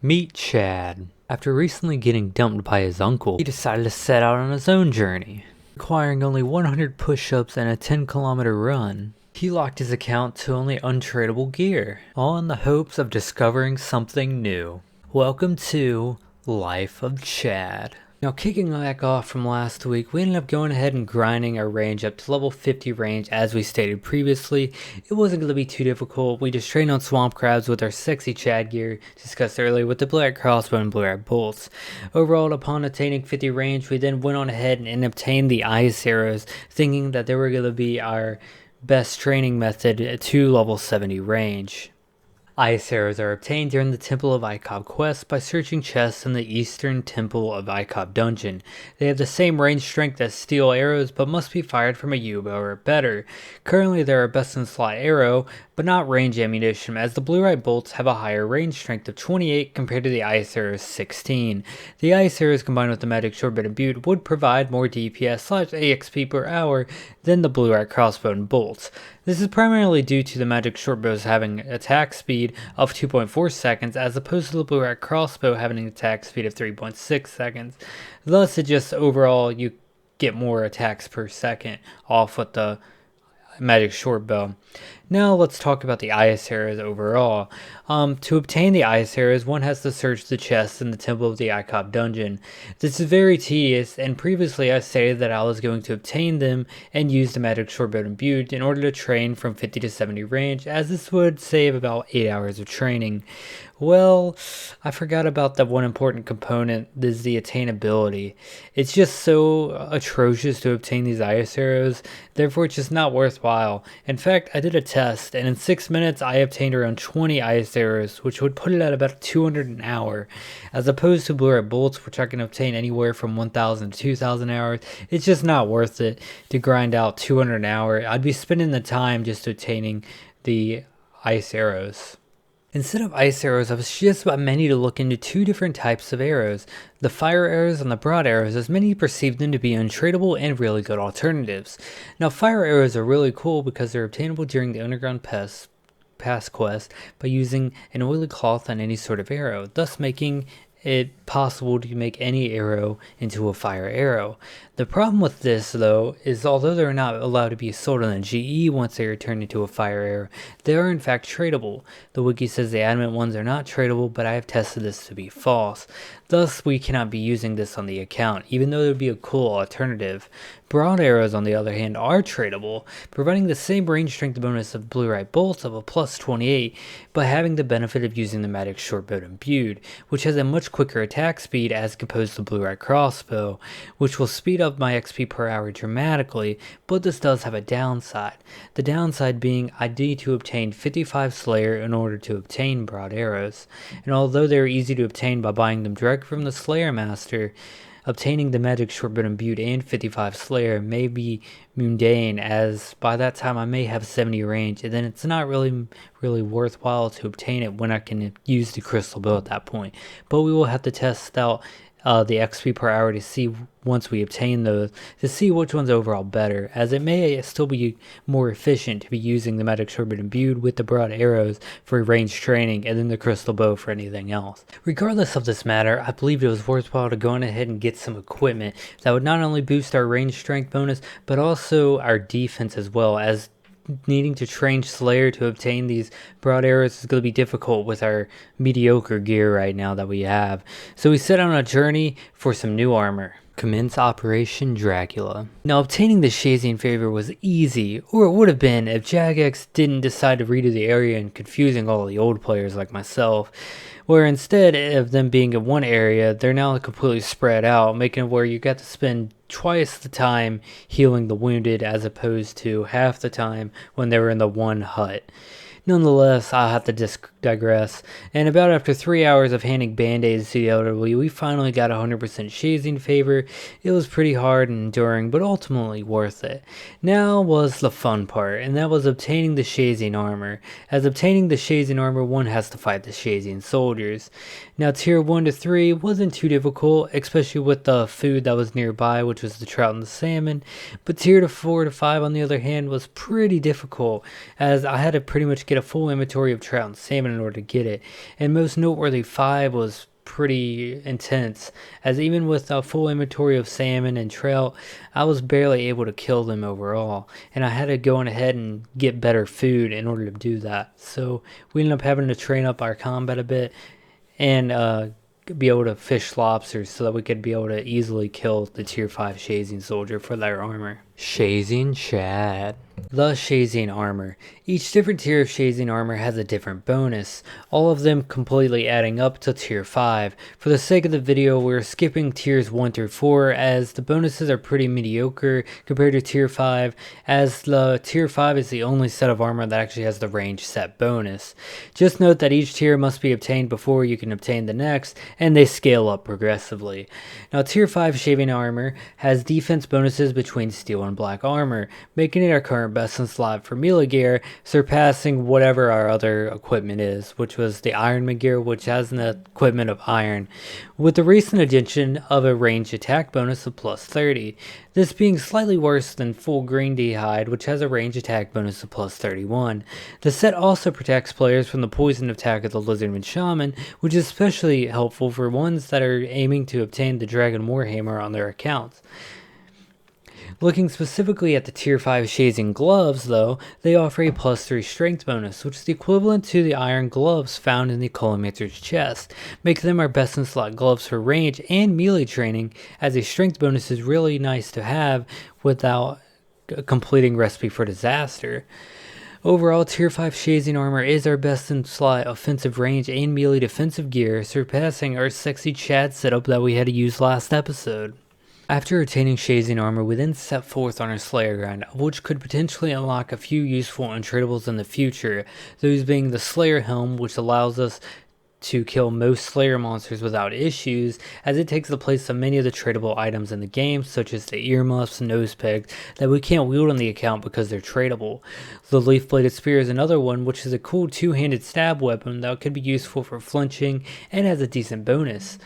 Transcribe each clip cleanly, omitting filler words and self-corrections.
Meet Chad. After recently getting dumped by his uncle, he decided to set out on his own journey, requiring only 100 push-ups and a 10-kilometer run. He locked his account to only untradable gear, all in the hopes of discovering something new. Welcome to Life of Chad. Now, kicking back off from last week, we ended up going ahead and grinding our range up to level 50 range as we stated previously. It wasn't going to be too difficult. We just trained on swamp crabs with our sexy Chad gear discussed earlier with the blue-eyed crossbow and blue-eyed bolts. Overall, upon attaining 50 range, we then went on ahead and obtained the ice arrows, thinking that they were going to be our best training method to level 70 range. Ice arrows are obtained during the Temple of Ikob quest by searching chests in the Eastern Temple of Ikob dungeon. They have the same range strength as steel arrows, but must be fired from a U-bow or better. Currently, they are a best-in-slot arrow, but not range ammunition, as the blue-eyed bolts have a higher range strength of 28 compared to the ice arrows 16. The ice arrows combined with the magic shortbow imbued would provide more DPS/AXP per hour than the blue-eyed crossbow and bolts. This is primarily due to the magic shortbows having attack speed of 2.4 seconds as opposed to the blue-eyed crossbow having an attack speed of 3.6 seconds. Thus, it just overall you get more attacks per second off with the magic shortbow. Now let's talk about the ice arrows overall. To obtain the ice arrows, one has to search the chests in the Temple of the Ikob dungeon. This is very tedious, and previously I stated that I was going to obtain them and use the magic shortbow imbued in order to train from 50 to 70 range, as this would save about 8 hours of training. Well, I forgot about that one important component, is the attainability. It's just so atrocious to obtain these ice arrows, therefore it's just not worthwhile. In fact, I did a test, and in 6 minutes I obtained around 20 ice arrows, which would put it at about 200 an hour. As opposed to blue-eyed bolts, which I can obtain anywhere from 1,000 to 2,000 hours, it's just not worth it to grind out 200 an hour. I'd be spending the time just obtaining the ice arrows. Instead of ice arrows, I was just about many to look into two different types of arrows, the fire arrows and the broad arrows, as many perceive them to be untradable and really good alternatives. Now, fire arrows are really cool because they're obtainable during the underground pass quest by using an oily cloth on any sort of arrow, thus making it possible to make any arrow into a fire arrow. The problem with this, though, is although they're not allowed to be sold on the GE once they are turned into a fire arrow, they are in fact tradable. The wiki says the adamant ones are not tradable, but I have tested this to be false. Thus, we cannot be using this on the account, even though it would be a cool alternative. Broad arrows, on the other hand, are tradable, providing the same range strength bonus of blue-eyed bolts of a plus 28, but having the benefit of using the magic shortbow imbued, which has a much quicker attack speed as opposed to blue-eyed crossbow, which will speed up my XP per hour dramatically, but this does have a downside. The downside being I need to obtain 55 Slayer in order to obtain broad arrows, and although they are easy to obtain by buying them direct from the Slayer Master, obtaining the magic shortbow imbued and 55 Slayer may be mundane, as by that time I may have 70 range, and then it's not really worthwhile to obtain it when I can use the crystal bow at that point. But we will have to test out the XP per hour to see, once we obtain those, to see which one's overall better, as it may still be more efficient to be using the magic shortbow imbued with the broad arrows for range training and then the crystal bow for anything else. Regardless of this matter, I believed it was worthwhile to go on ahead and get some equipment that would not only boost our range strength bonus but also our defense as well, as needing to train Slayer to obtain these broad arrows is going to be difficult with our mediocre gear right now that we have. So we set on a journey for some new armor. Commence Operation Dracula. Now, obtaining the shazien favor was easy, or it would have been if Jagex didn't decide to redo the area and confusing all the old players like myself, where instead of them being in one area, they're now completely spread out, making it where you got to spend twice the time healing the wounded as opposed to half the time when they were in the one hut. Nonetheless, I'll have to digress, and about after 3 hours of handing band-aids to the elderly, we finally got 100% shazien favor. It was pretty hard and enduring, but ultimately worth it. Now was the fun part, and that was obtaining the shazien armor. As obtaining the shazien armor, one has to fight the shazien soldiers. Now, tier 1 to 3 wasn't too difficult, especially with the food that was nearby, which was the trout and the salmon, but tier 4 to 5, on the other hand, was pretty difficult, as I had to pretty much get a full inventory of trout and salmon in order to get it, and most noteworthy 5 was pretty intense, as even with a full inventory of salmon and trout, I was barely able to kill them overall, and I had to go on ahead and get better food in order to do that. So we ended up having to train up our combat a bit and be able to fish lobsters so that we could be able to easily kill the tier 5 shazien soldier for their armor. Shazien Chad. The shazien armor. Each different tier of shazien armor has a different bonus, all of them completely adding up to tier 5. For the sake of the video, we're skipping tiers 1 through 4 as the bonuses are pretty mediocre compared to tier 5, as the tier 5 is the only set of armor that actually has the range set bonus. Just note that each tier must be obtained before you can obtain the next, and they scale up progressively. Now tier 5 shazien armor has defense bonuses between steel and black armor, making it our current best in slot for melee gear, surpassing whatever our other equipment is, which was the Ironman gear, which has an equipment of iron, with the recent addition of a ranged attack bonus of plus 30, this being slightly worse than full green d'hide, which has a ranged attack bonus of plus 31. The set also protects players from the poison attack of the Lizardman Shaman, which is especially helpful for ones that are aiming to obtain the Dragon Warhammer on their accounts. Looking specifically at the tier 5 shazien gloves though, they offer a plus 3 strength bonus, which is the equivalent to the iron gloves found in the Collimator's chest, making them our best in slot gloves for range and melee training, as a strength bonus is really nice to have without completing Recipe for Disaster. Overall, tier 5 shazien armor is our best in slot offensive range and melee defensive gear, surpassing our sexy Chad setup that we had to use last episode. After attaining shazien armor, we then set forth on our Slayer grind, which could potentially unlock a few useful untradables in the future, those being the Slayer helm, which allows us to kill most Slayer monsters without issues, as it takes the place of many of the tradable items in the game, such as the earmuffs and nose pegs that we can't wield on the account because they're tradable. The leaf bladed spear is another one, which is a cool two-handed stab weapon that could be useful for flinching and has a decent bonus.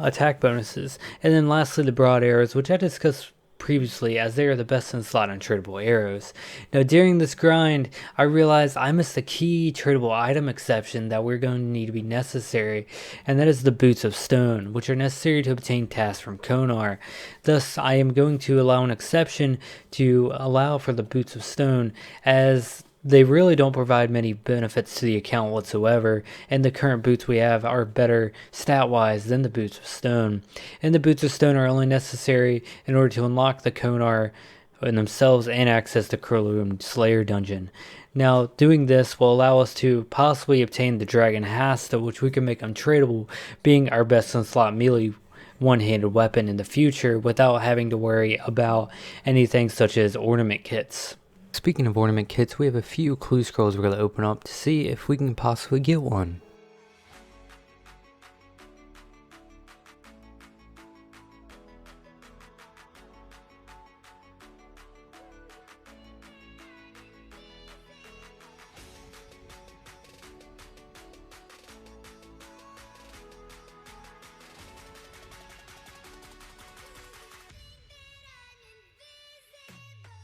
Attack bonuses, and then lastly the broad arrows, which I discussed previously as they are the best in slot untradable arrows. Now during this grind, I realized I missed a key tradable item exception that we're going to need to be necessary, and that is the Boots of Stone, which are necessary to obtain tasks from Konar. Thus, I am going to allow an exception to allow for the Boots of Stone, as they really don't provide many benefits to the account whatsoever, and the current boots we have are better stat-wise than the Boots of Stone. And the Boots of Stone are only necessary in order to unlock the Konar in themselves and access the Kurlum Slayer dungeon. Now, doing this will allow us to possibly obtain the Dragon Hasta, which we can make untradable, being our best in slot melee one-handed weapon in the future without having to worry about anything such as Ornament Kits. Speaking of Ornament Kits, we have a few clue scrolls we're going to open up to see if we can possibly get one.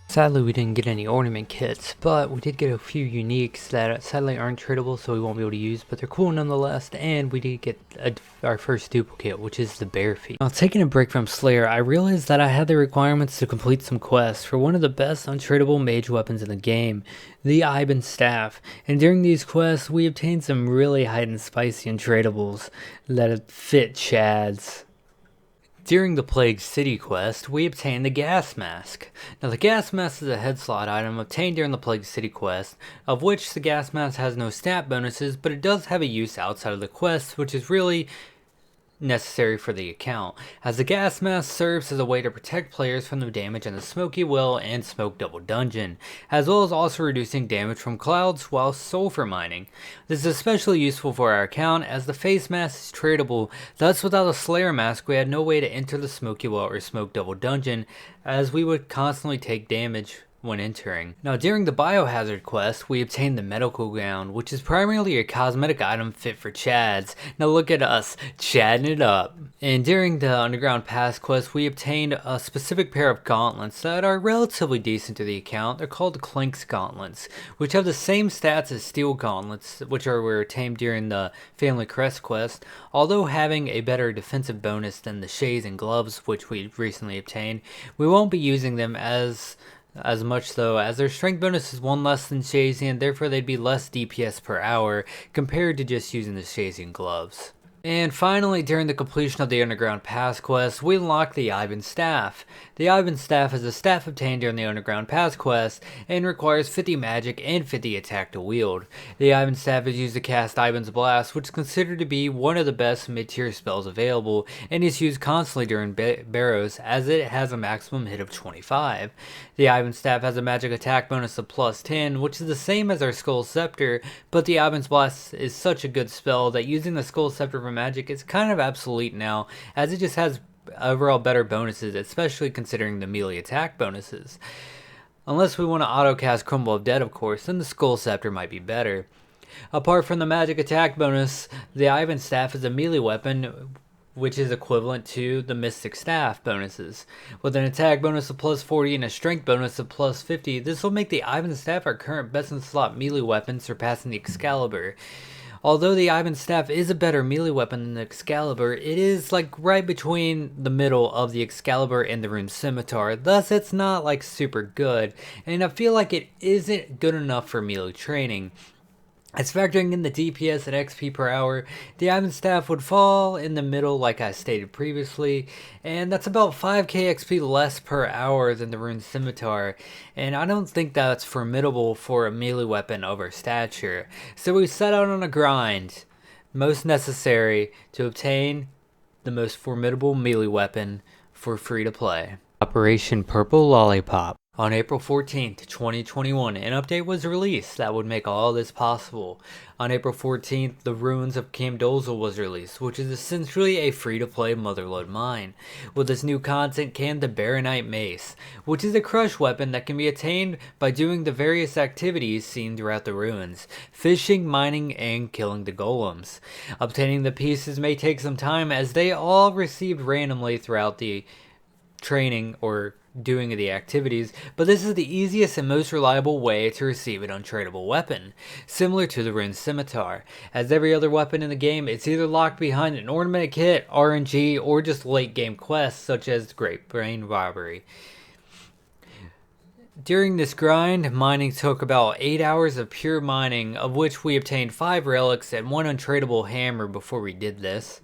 Sadly, we didn't get any ornament kits, but we did get a few uniques that sadly aren't tradable, so we won't be able to use, but they're cool nonetheless, and we did get our first duplicate, which is the Bear Feet. Now, taking a break from Slayer, I realized that I had the requirements to complete some quests for one of the best untradable mage weapons in the game, the Iban Staff, and during these quests, we obtained some really hot and spicy untradables that fit Chads. During the Plague City quest, we obtained the Gas Mask. Now the Gas Mask is a head slot item obtained during the Plague City quest, of which the Gas Mask has no stat bonuses, but it does have a use outside of the quest, which is really necessary for the account, as the Gas Mask serves as a way to protect players from the damage in the Smoky Well and Smoke Double Dungeon, as well as also reducing damage from clouds while sulfur mining. This is especially useful for our account as the Face Mask is tradable, thus without a Slayer Mask we had no way to enter the Smoky Well or Smoke Double Dungeon, as we would constantly take damage when entering. Now during the biohazard quest, we obtained the medical gown, which is primarily a cosmetic item fit for chads. Now look at us, chadding it up. And during the underground pass quest, we obtained a specific pair of gauntlets that are relatively decent to the account. They're called Klank's gauntlets, which have the same stats as steel gauntlets, which were obtained during the family crest quest, although having a better defensive bonus than the shazien gloves, which we recently obtained. We won't be using them as much though, as their strength bonus is 1 less than shazien, therefore they'd be less DPS per hour compared to just using the shazien gloves. And finally, during the completion of the Underground Pass quest, we unlocked the Iban Staff. The Iban Staff is a staff obtained during the Underground Pass quest and requires 50 magic and 50 attack to wield. The Iban Staff is used to cast Iban's Blast, which is considered to be one of the best mid-tier spells available and is used constantly during Barrows as it has a maximum hit of 25. The Iban Staff has a magic attack bonus of plus 10, which is the same as our Skull Scepter, but the Iban's Blast is such a good spell that using the Skull Scepter for magic is kind of obsolete now, as it just has overall better bonuses, especially considering the melee attack bonuses. Unless we want to auto-cast Crumble of Dead, of course, then the Skull Scepter might be better. Apart from the magic attack bonus, the Iban Staff is a melee weapon, which is equivalent to the Mystic Staff bonuses. With an attack bonus of plus 40 and a strength bonus of plus 50, this will make the Iban Staff our current best in slot melee weapon, surpassing the Excalibur. Although the Iban Staff is a better melee weapon than the Excalibur, it is like right between the middle of the Excalibur and the Rune Scimitar, thus it's not like super good, and I feel like it isn't good enough for melee training. As factoring in the DPS and XP per hour, the Iban Staff would fall in the middle like I stated previously, and that's about 5k XP less per hour than the Rune Scimitar, and I don't think that's formidable for a melee weapon of our stature. So we set out on a grind, most necessary to obtain the most formidable melee weapon for free to play. Operation Purple Lollipop. On April 14th, 2021, an update was released that would make all this possible. On April 14th, the Ruins of Camdolzal was released, which is essentially a free-to-play Motherlode mine. With this new content came the Barronite Mace, which is a crush weapon that can be attained by doing the various activities seen throughout the ruins: fishing, mining, and killing the golems. Obtaining the pieces may take some time, as they all received randomly throughout the training or doing the activities, but this is the easiest and most reliable way to receive an untradable weapon, similar to the Rune Scimitar. As every other weapon in the game, it's either locked behind an Ornament Kit, RNG, or just late game quests such as Great Brain Robbery. During this grind, mining took about 8 hours of pure mining, of which we obtained 5 relics and 1 untradable hammer before we did this.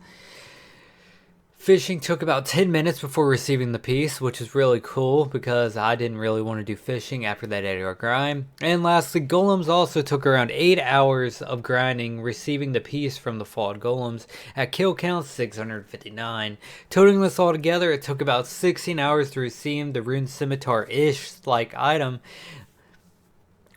Fishing took about 10 minutes before receiving the piece, which is really cool because I didn't really want to do fishing after that 8-hour grind. And lastly, golems also took around 8 hours of grinding, receiving the piece from the flawed golems at kill count 659. Totaling this all together, it took about 16 hours to receive the Rune Scimitar-ish like item,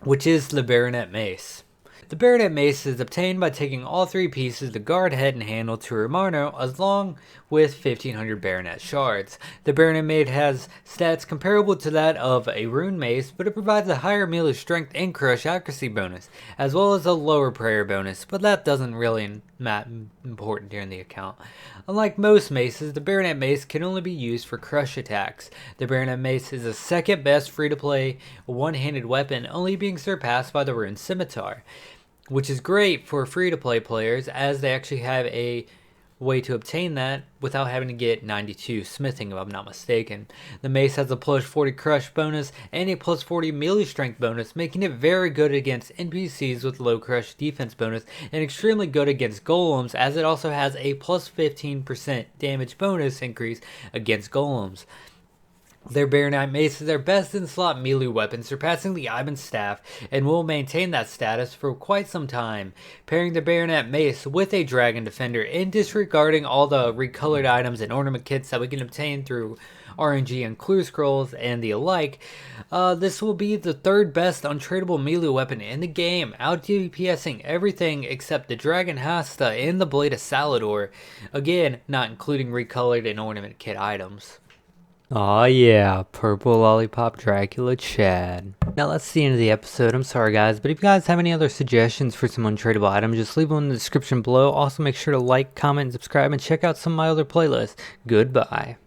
which is the Barronite Mace. The Barronite Mace is obtained by taking all 3 pieces, the guard, head, and handle, to Romano, along with 1500 Barronite shards. The Barronite Mace has stats comparable to that of a Rune Mace, but it provides a higher melee strength and crush accuracy bonus, as well as a lower prayer bonus, but that doesn't really matter important during the account. Unlike most maces, the Barronite Mace can only be used for crush attacks. The Barronite Mace is the second best free-to-play one-handed weapon, only being surpassed by the Rune Scimitar, which is great for free-to-play players, as they actually have a way to obtain that without having to get 92 smithing, if I'm not mistaken. The mace has a plus 40 crush bonus and a plus 40 melee strength bonus, making it very good against NPCs with low crush defense bonus, and extremely good against golems, as it also has a plus 15% damage bonus increase against golems. Their Barronite Mace is their best in slot melee weapon, surpassing the Iban Staff, and will maintain that status for quite some time. Pairing the Barronite Mace with a Dragon Defender and disregarding all the recolored items and ornament kits that we can obtain through RNG and clue scrolls and the alike, this will be the 3rd best untradable melee weapon in the game, out DPSing everything except the Dragon Hasta and the Blade of Salador, again not including recolored and ornament kit items. Aw yeah, Purple Lollipop Dracula Chad. Now that's the end of the episode. I'm sorry guys, but if you guys have any other suggestions for some untradeable items, just leave them in the description below. Also make sure to like, comment, and subscribe, and check out some of my other playlists. Goodbye.